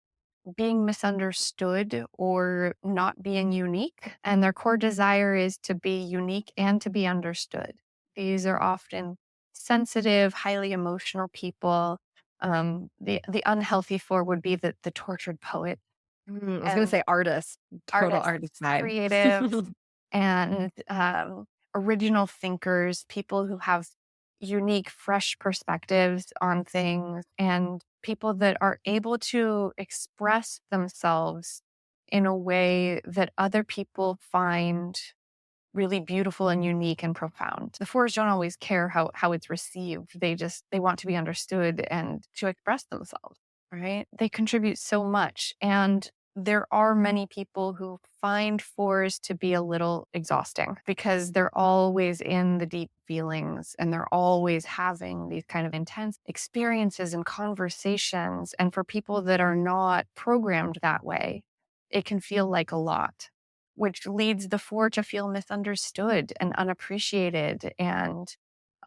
S2: being misunderstood or not being unique. And their core desire is to be unique and to be understood. These are often sensitive, highly emotional people. The unhealthy four would be the tortured poet
S1: I was gonna
S2: and
S1: say artist, total artist
S2: artists,
S1: vibe.
S2: creatives, and original thinkers, people who have unique, fresh perspectives on things, and people that are able to express themselves in a way that other people find really beautiful and unique and profound. The fours don't always care how it's received. They want to be understood and to express themselves, right? They contribute so much. And there are many people who find fours to be a little exhausting because they're always in the deep feelings and they're always having these kind of intense experiences and conversations. And for people that are not programmed that way, it can feel like a lot, which leads the four to feel misunderstood and unappreciated and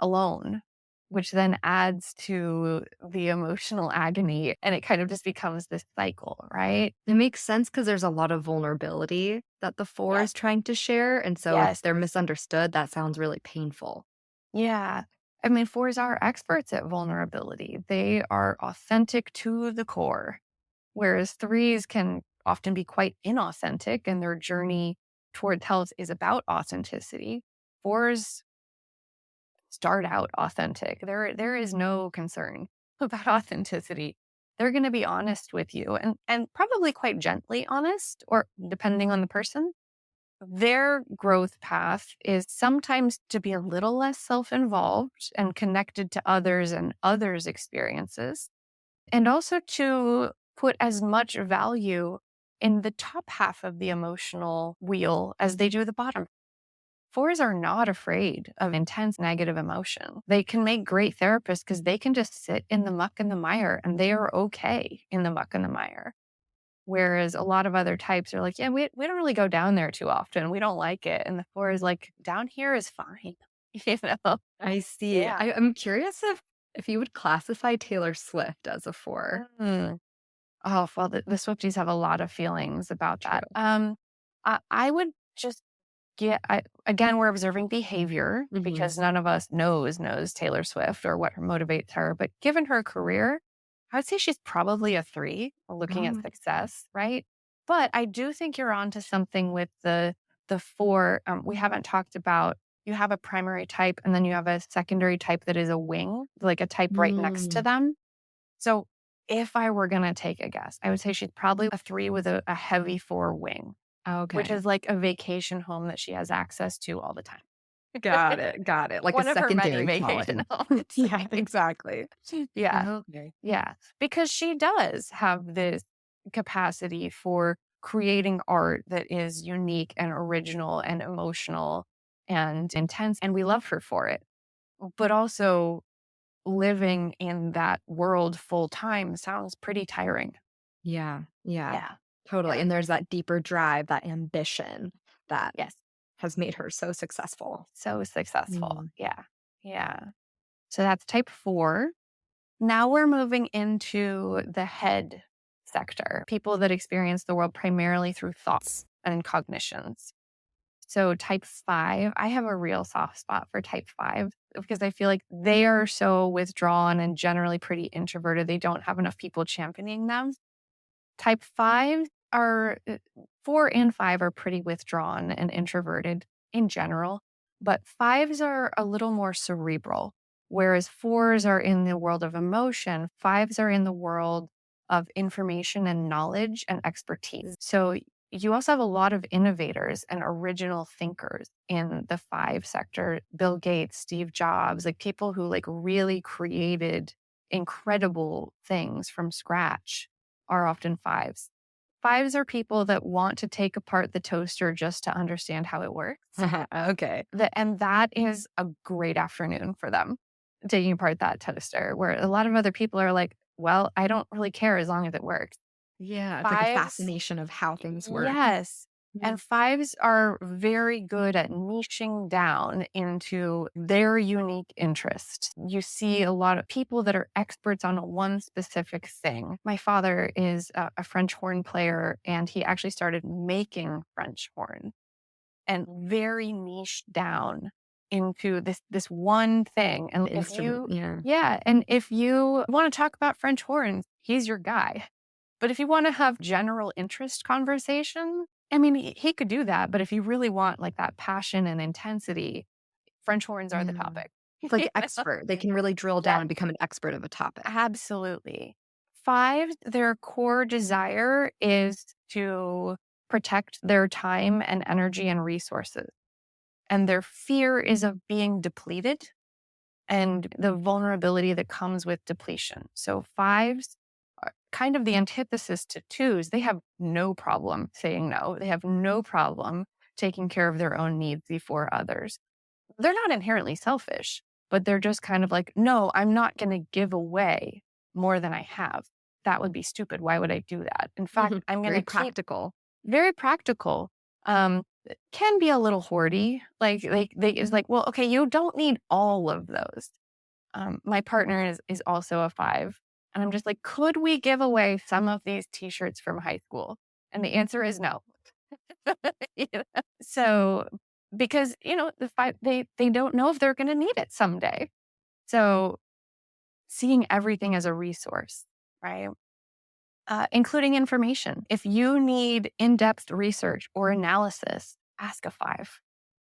S2: alone, which then adds to the emotional agony. And it kind of just becomes this cycle, right?
S1: It makes sense because there's a lot of vulnerability that the 4
S2: Yes.
S1: is trying to share, and so if
S2: Yes.
S1: they're misunderstood, that sounds really painful.
S2: Yeah. I mean, fours are experts at vulnerability. They are authentic to the core, whereas threes can often be quite inauthentic and their journey towards health is about authenticity. Fours start out authentic. There is no concern about authenticity. They're going to be honest with you and probably quite gently honest, or depending on the person. Their growth path is sometimes to be a little less self-involved and connected to others and others' experiences, and also to put as much value in the top half of the emotional wheel as they do the bottom. Fours are not afraid of intense negative emotion. They can make great therapists because they can just sit in the muck and the mire and they are okay in the muck and the mire. Whereas a lot of other types are like, yeah, we don't really go down there too often. We don't like it. And the four is like, down here is fine. You know?
S1: I see.
S2: Yeah.
S1: I'm curious if you would classify Taylor Swift as a 4.
S2: Mm. Oh, well, the Swifties have a lot of feelings about that.
S1: True.
S2: I would just again, we're observing behavior
S1: Mhm.
S2: because none of us knows Taylor Swift or what motivates her. But given her career, I would say she's probably a 3 looking at
S1: Oh,
S2: success, right? But I do think you're onto something with the 4. We haven't talked about, you have a primary type and then you have a secondary type that is a wing, like a type right next to
S1: mm,
S2: them. So if I were gonna take a guess, I would say she's probably a 3 with a heavy 4 wing, which
S1: okay.
S2: is like a vacation home that she has access to all the time.
S1: Got it. Got it. Like a
S2: One of her many
S1: secondary
S2: vacation
S1: calling.
S2: homes.
S1: Yeah, exactly.
S2: Yeah.
S1: Okay.
S2: Yeah. Because she does have this capacity for creating art that is unique and original and emotional and intense. And we love her for it. But also, living in that world full time sounds pretty tiring.
S1: Yeah. Yeah.
S2: Yeah.
S1: Totally.
S2: Yeah.
S1: And there's that deeper drive, that ambition that
S2: Yes.
S1: has made her so successful.
S2: So successful.
S1: Mm.
S2: Yeah. Yeah. So that's type 4. Now we're moving into the head sector, people that experience the world primarily through thoughts and cognitions. So type 5, I have a real soft spot for type 5 because I feel like they are so withdrawn and generally pretty introverted. They don't have enough people championing them. Type 5 are 4 and 5 are pretty withdrawn and introverted in general, but 5s are a little more cerebral, whereas 4s are in the world of emotion, 5s are in the world of information and knowledge and expertise. So you also have a lot of innovators and original thinkers in the 5 sector. Bill Gates, Steve Jobs, like people who like really created incredible things from scratch are often 5s. 5s are people that want to take apart the toaster just to understand how it works.
S1: Okay.
S2: And that is a great afternoon for them, taking apart that toaster, where a lot of other people are like, well, I don't really care as long as it works.
S1: Yeah. It's like a
S2: 5s,
S1: fascination of how things work.
S2: yes.
S1: Mm.
S2: And 5s are very good at niching down into their unique interest. You see a lot of people that are experts on one specific thing. My father is a French horn player, and he actually started making French horn and very niche down into this one thing. And if
S1: Instrument.
S2: you,
S1: Yeah.
S2: yeah, and if you want to talk about French horns, he's your guy. But if you want to have general interest conversation, I mean, he could do that. But if you really want like that passion and intensity, French horns are the
S1: Yeah.
S2: topic.
S1: It's like expert. They can really drill down
S2: Yes,
S1: and become an expert of a topic.
S2: absolutely. 5, their core desire is to protect their time and energy and resources. And their fear is of being depleted and the vulnerability that comes with depletion. So 5s are kind of the antithesis to 2s. They have no problem saying no. They have no problem taking care of their own needs before others. They're not inherently selfish, but they're just kind of like, no, I'm not going to give away more than I have. That would be stupid. Why would I do that? In fact, I'm going
S1: Very
S2: to keep
S1: practical.
S2: very practical. Um, can be a little hoardy. Like they is like, well, okay, you don't need all of those. My partner is also a 5, and I'm just like, could we give away some of these T-shirts from high school? And the answer is no. You know? So because the 5 they don't know if they're going to need it someday. So seeing everything as a resource, right? Including information. If you need in-depth research or analysis, ask a 5.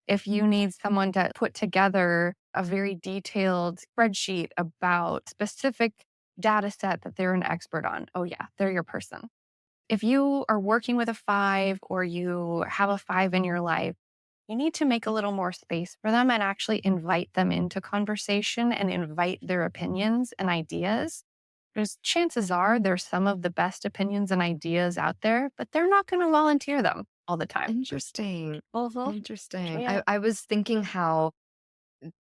S2: If you need someone to put together a very detailed spreadsheet about specific data set that they're an expert on, oh yeah, they're your person. If you are working with a 5 or you have a 5 in your life, you need to make a little more space for them and actually invite them into conversation and invite their opinions and ideas. Because chances are there's some of the best opinions and ideas out there, but they're not going to volunteer them all the time.
S1: Interesting.
S2: Mhm.
S1: Interesting.
S2: Yeah.
S1: I was thinking how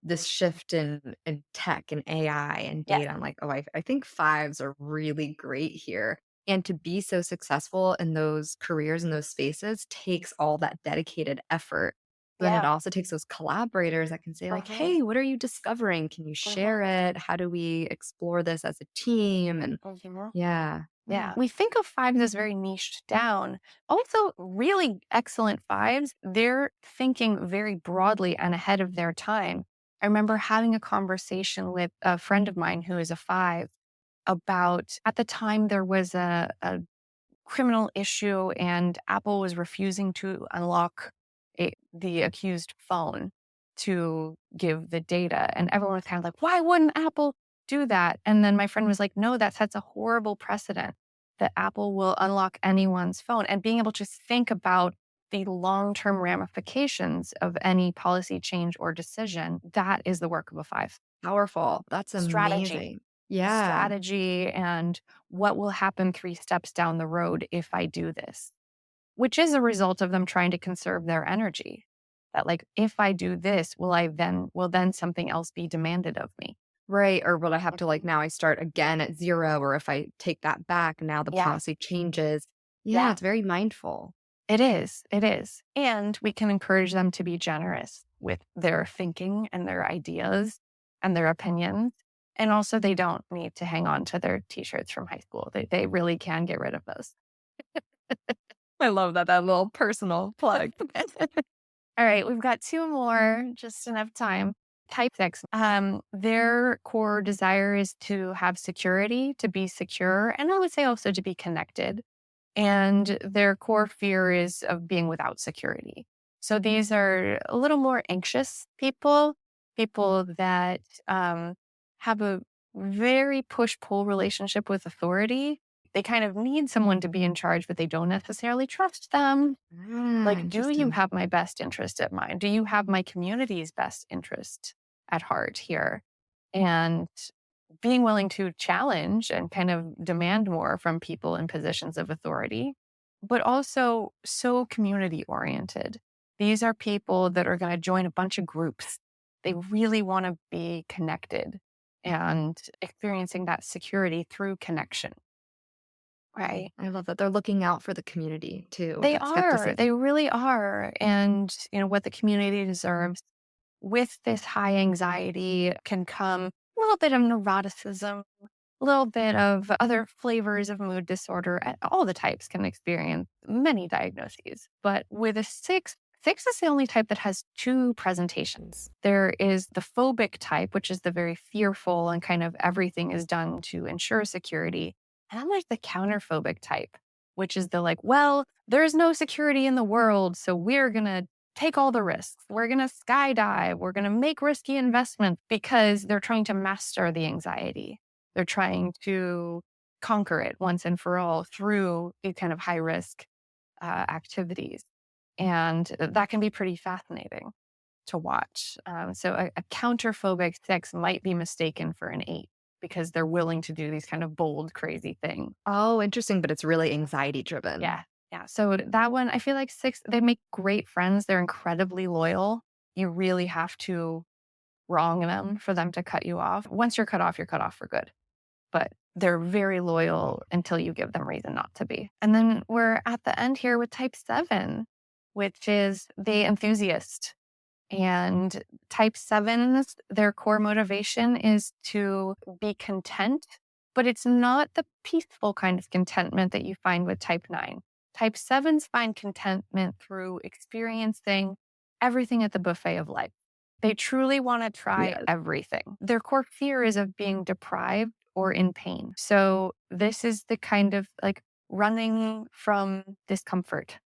S1: this shift in tech and AI and
S2: Yes.
S1: data, I'm like, oh, I think 5s are really great here. And to be so successful in those careers and those spaces takes all that dedicated effort. Then it
S2: Yeah.
S1: also takes those collaborators that can say, like,
S2: Mhm.
S1: hey, what are you discovering? Can you
S2: Mhm.
S1: share it? How do we explore this as a team? And
S2: Mhm.
S1: yeah.
S2: Yeah. We think of 5s as very niched down. Also, really excellent 5s, they're thinking very broadly and ahead of their time. I remember having a conversation with a friend of mine who is a 5 about at the time there was a criminal issue and Apple was refusing to unlock the accused phone to give the data. And everyone was kind of like, why wouldn't Apple do that? And then my friend was like, no, that sets a horrible precedent that Apple will unlock anyone's phone. And being able to think about the long-term ramifications of any policy change or decision, that is the work of a five.
S1: Powerful. That's
S2: Strategy,
S1: amazing. Yeah.
S2: strategy, and what will happen 3 steps down the road if I do this, which is a result of them trying to conserve their energy. That like, if I do this, will then something else be demanded of me?
S1: Right. Or will I have to like now I start again at 0, or if I take that back, now the
S2: Yeah,
S1: policy changes. Yeah,
S2: yeah,
S1: it's very mindful.
S2: it is. It is. And we can encourage them to be generous with their thinking and their ideas and their opinions. And also, they don't need to hang on to their t-shirts from high school. They really can get rid of those.
S1: I love that little personal plug.
S2: All right, we've got 2 more, just enough time. Type 6, their core desire is to have security, to be secure, and I would say also to be connected. And their core fear is of being without security. So these are a little more anxious people, people that have a very push-pull relationship with authority. They kind of need someone to be in charge, but they don't necessarily trust them. Like, do you
S1: Interesting.
S2: have my best interest at mind? Do you have my community's best interest at heart here? And being willing to challenge and kind of demand more from people in positions of authority, but also so community oriented. These are people that are going to join a bunch of groups. They really want to be connected and experiencing that security through connection, right?
S1: I love that. They're looking out for the community too.
S2: They
S1: That's good to
S2: are.
S1: see.
S2: They really are. And, what the community deserves with this high anxiety can come a little bit of neuroticism, a little bit of other flavors of mood disorder. All the types can experience many diagnoses. But with a six, six is the only type that has 2 presentations. There is the phobic type, which is the very fearful and kind of everything is done to ensure security. And then there's the counterphobic type, which is the like, well, there's no security in the world, so we're going to take all the risks. We're going to skydive. We're going to make risky investments because they're trying to master the anxiety. They're trying to conquer it once and for all through these kind of high risk activities. And that can be pretty fascinating to watch. So a counterphobic 6 might be mistaken for an 8 because they're willing to do these kind of bold, crazy things.
S1: Oh, interesting, but it's really anxiety driven.
S2: Yeah. Yeah. So that one, I feel like 6, they make great friends. They're incredibly loyal. You really have to wrong them for them to cut you off. Once you're cut off for good. But they're very loyal until you give them reason not to be. And then we're at the end here with type 7, which is the enthusiast. And type 7s, their core motivation is to be content, but it's not the peaceful kind of contentment that you find with type 9. Type 7s find contentment through experiencing everything at the buffet of life. They truly want to try
S1: Yes.
S2: everything. Their core fear is of being deprived or in pain. So this is the kind of like running from discomfort.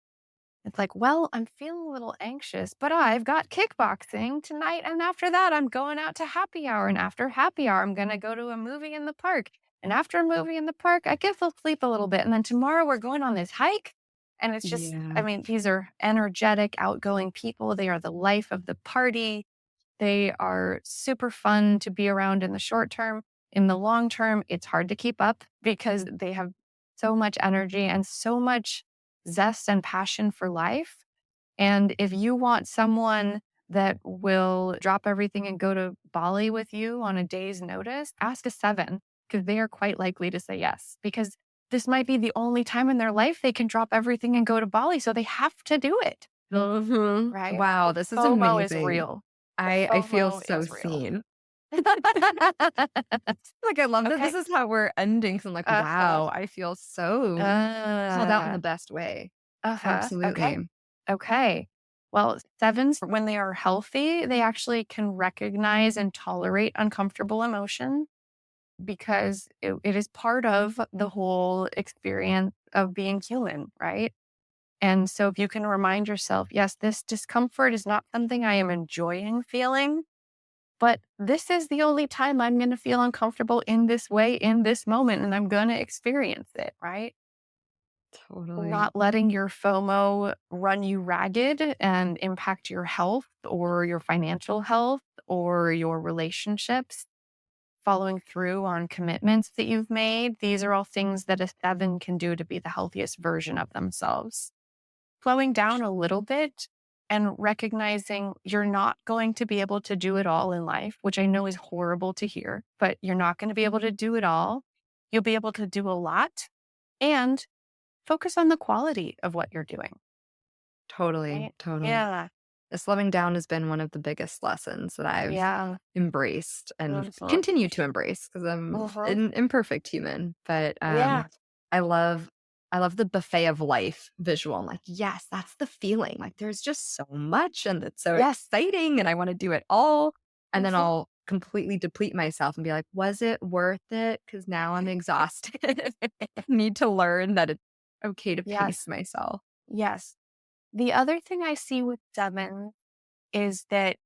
S2: It's like, well, I'm feeling a little anxious, but I've got kickboxing tonight. And after that, I'm going out to happy hour. And after happy hour, I'm going to go to a movie in the park. And after a movie in the park, I guess I'll sleep a little bit. And then tomorrow we're going on this hike. And it's just, I
S1: Yeah.
S2: mean, these are energetic, outgoing people. They are the life of the party. They are super fun to be around in the short term. In the long term, it's hard to keep up because they have so much energy and so much zest and passion for life. And if you want someone that will drop everything and go to Bali with you on a day's notice, ask a 7 because they are quite likely to say yes, because this might be the only time in their life they can drop everything and go to Bali. So they have to do it.
S1: Mhm.
S2: Right.
S1: Wow,
S2: The
S1: this is
S2: FOMO is
S1: amazing.
S2: real. The
S1: I feel
S2: FOMO
S1: so
S2: is real.
S1: seen. Like, I love that
S2: Okay.
S1: this is how we're ending. So I'm like,
S2: Uh-huh.
S1: wow, I feel so called out in the
S2: Uh,
S1: best way.
S2: uh-huh.
S1: Absolutely.
S2: Okay. Okay. Well, 7s, when they are healthy, they actually can recognize and tolerate uncomfortable emotion. because it is part of the whole experience of being human, right? And so if you can remind yourself, yes, this discomfort is not something I am enjoying feeling, but this is the only time I'm going to feel uncomfortable in this way in this moment, and I'm going to experience it, right?
S1: Totally.
S2: Not letting your FOMO run you ragged and impact your health or your financial health or your relationships, following through on commitments that you've made. These are all things that a seven can do to be the healthiest version of themselves. Slowing down a little bit and recognizing you're not going to be able to do it all in life, which I know is horrible to hear, but you're not going to be able to do it all. You'll be able to do a lot and focus on the quality of what you're doing.
S1: Totally.
S2: Right?
S1: Totally.
S2: Yeah.
S1: The slowing down has been one of the biggest lessons that I've
S2: Yeah.
S1: embraced and continue
S2: Absolutely.
S1: to embrace because I'm
S2: Uh-huh.
S1: an imperfect human. But
S2: Yeah.
S1: I love I love the buffet of life visual. I'm like, yes, that's the feeling. Like there's just so much and it's so
S2: Yes.
S1: exciting and I want to do it all. And then
S2: Mhm.
S1: I'll completely deplete myself and be like, was it worth it? Because now I'm exhausted. Need to learn that it's okay to pace
S2: Yes.
S1: myself.
S2: Yes. The other thing I see with seven is that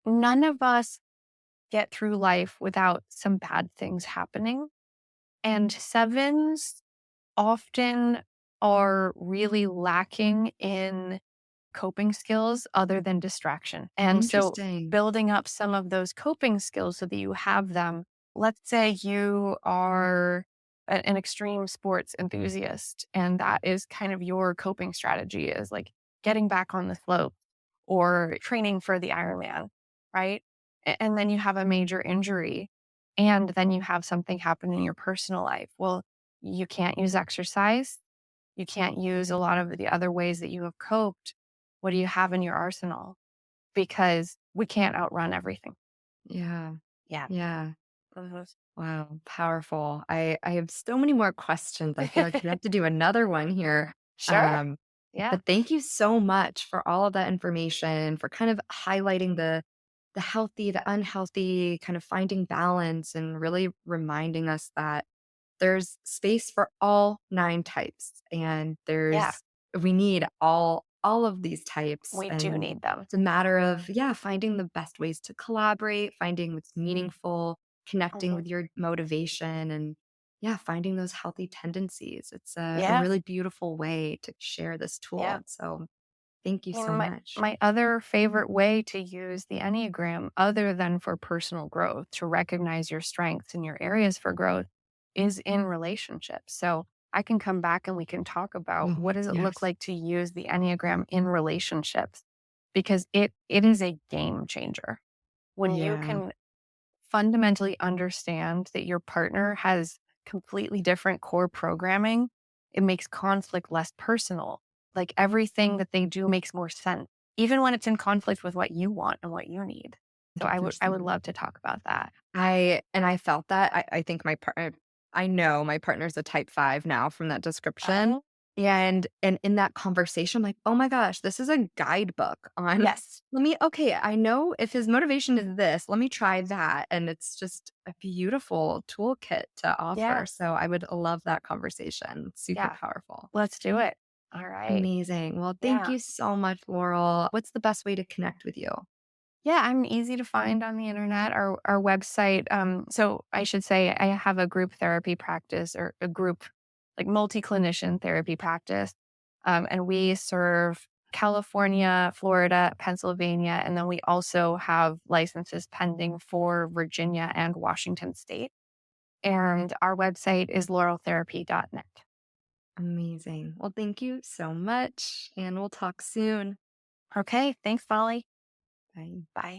S2: none of us get through life without some bad things happening. And sevens often are really lacking in coping skills other than distraction. And so,
S1: Interesting.
S2: building up some of those coping skills so that you have them. Let's say you are an extreme sports enthusiast, and that is kind of your coping strategy is like getting back on the slope or training for the Ironman, right? And then you have a major injury, and then you have something happen in your personal life. Well, you can't use exercise. You can't use a lot of the other ways that you have coped. What do you have in your arsenal? Because we can't outrun everything.
S1: Yeah.
S2: Yeah.
S1: Yeah.
S2: Mhm.
S1: Wow, powerful. I have so many more questions. I feel like we have to do another one here.
S2: Sure.
S1: Um,
S2: Yeah.
S1: but thank you so much for all of that information, for kind of highlighting the healthy, the unhealthy, kind of finding balance and really reminding us that there's space for all 9 types, and
S2: Yeah.
S1: we need all of these types,
S2: We do
S1: and
S2: need them.
S1: it's a matter of, yeah, finding the best ways to collaborate, finding what's meaningful, connecting
S2: Mhm.
S1: with your motivation, and, yeah, finding those healthy tendencies. It's a
S2: Yeah.
S1: really beautiful way to share this tool,
S2: Yeah.
S1: and so thank you
S2: You
S1: so
S2: know,
S1: much.
S2: my other favorite way to use the Enneagram, other than for personal growth, to recognize your strengths and your areas for growth, is in relationships. So I can come back and we can talk about
S1: Oh,
S2: what does it look
S1: yes.
S2: like to use the Enneagram in relationships, because it is a game changer. When you
S1: Yeah,
S2: can fundamentally understand that your partner has completely different core programming, it makes conflict less personal. Like everything that they do makes more sense, even when it's in conflict with what you want and what you need. So I would
S1: 100%.
S2: love to talk about that.
S1: I felt that. I think my partner I know my partner's a type 5 now from that description,
S2: Oh,
S1: and in that conversation, I'm like, "Oh my gosh, this is a guidebook on
S2: yes.
S1: let me okay, I know if his motivation is this, let me try that," and it's just a beautiful toolkit to offer,
S2: Yeah.
S1: so I would love that conversation. Super
S2: Yeah.
S1: powerful.
S2: Let's do it. All right.
S1: Amazing. Well, thank
S2: Yeah.
S1: you so much, Laurel. What's the best way to connect with you?
S2: Yeah, I'm easy to find on the internet. Our website. So I should say I have a group therapy practice or a group like multi-clinician therapy practice. And we serve California, Florida, Pennsylvania, and then we also have licenses pending for Virginia and Washington State. And our website is laureltherapy.net.
S1: Amazing. Well, thank you so much, and we'll talk soon.
S2: Okay, thanks, Molly.
S1: Bye.
S2: Bye.